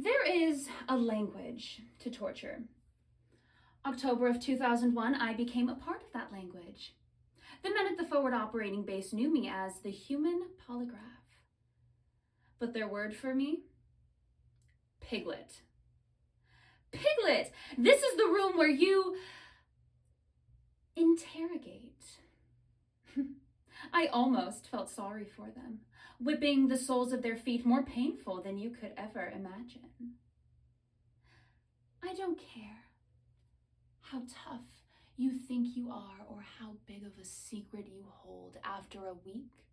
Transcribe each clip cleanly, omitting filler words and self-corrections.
There is a language to torture. October of 2001, I became a part of that language. The men at the forward operating base knew me as the human polygraph. But their word for me? Piglet. Piglet! This is the room where you interrogate. I almost felt sorry for them, whipping the soles of their feet more painful than you could ever imagine. I don't care how tough you think you are or how big of a secret you hold. After a week,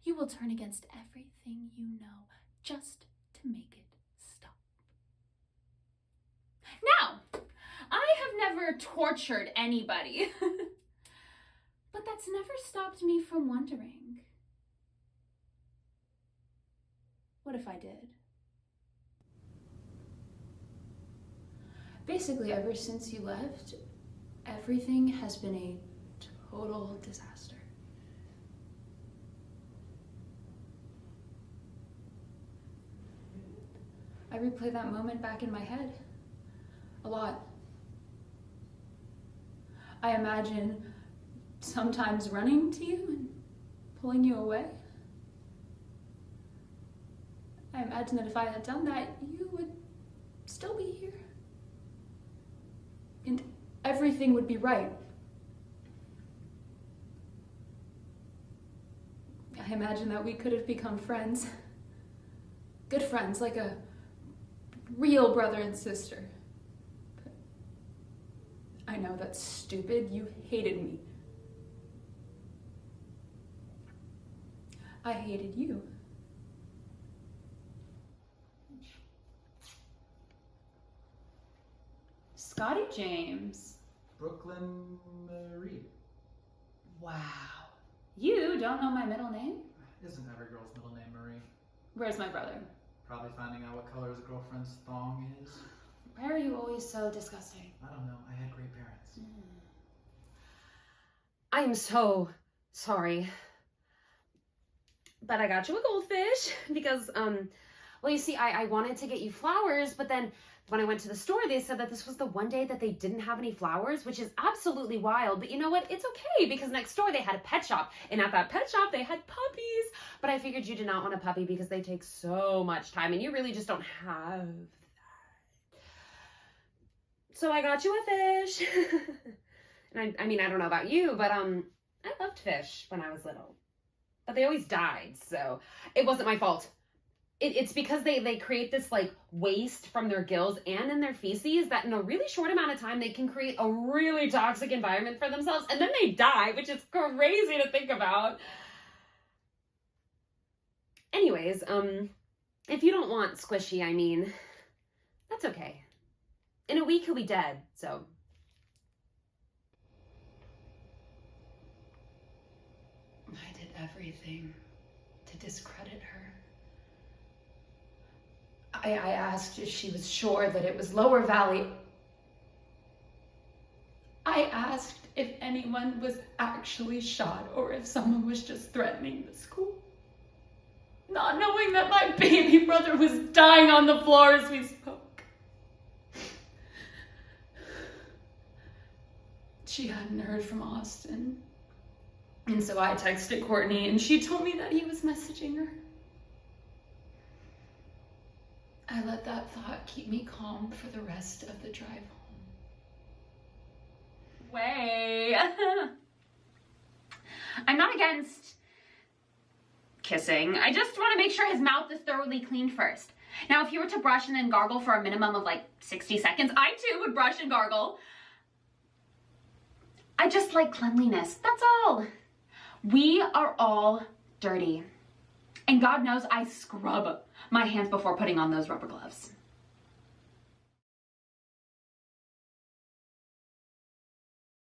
you will turn against everything you know just to make it stop. Now, I have never tortured anybody, but that's never stopped me from wondering, what if I did? Basically, ever since you left, everything has been a total disaster. I replay that moment back in my head a lot. I imagine sometimes running to you and pulling you away. I imagine that if I had done that, you would still be here. And everything would be right. I imagine that we could have become friends. Good friends, like a real brother and sister. But I know that's stupid. You hated me. I hated you. Scotty James. Brooklyn Marie. Wow. You don't know my middle name? Isn't every girl's middle name Marie? Where's my brother? Probably finding out what color his girlfriend's thong is. Why are you always so disgusting? I don't know. I had great parents. I'm so sorry. But I got you a goldfish because, well, you see, I wanted to get you flowers, but then when I went to the store, they said that this was the one day that they didn't have any flowers, which is absolutely wild. But you know what? It's okay because next door they had a pet shop, and at that pet shop they had puppies. But I figured you did not want a puppy because they take so much time, and you really just don't have that. So I got you a fish. And I mean, I don't know about you, but I loved fish when I was little. But they always died, so it wasn't my fault. It's because they create this like waste from their gills and in their feces that in a really short amount of time they can create a really toxic environment for themselves, and then they die, which is crazy to think about. Anyways, if you don't want Squishy, I mean, that's okay. In a week he'll be dead, so. I did everything to discredit her. I asked if she was sure that it was Lower Valley. I asked if anyone was actually shot or if someone was just threatening the school. Not knowing that my baby brother was dying on the floor as we spoke. She hadn't heard from Austin. And so I texted Courtney and she told me that he was messaging her. I let that thought keep me calm for the rest of the drive home. Way. I'm not against kissing. I just want to make sure his mouth is thoroughly cleaned first. Now, if you were to brush and then gargle for a minimum of like 60 seconds, I too would brush and gargle. I just like cleanliness, that's all. We are all dirty. And God knows I scrub my hands before putting on those rubber gloves.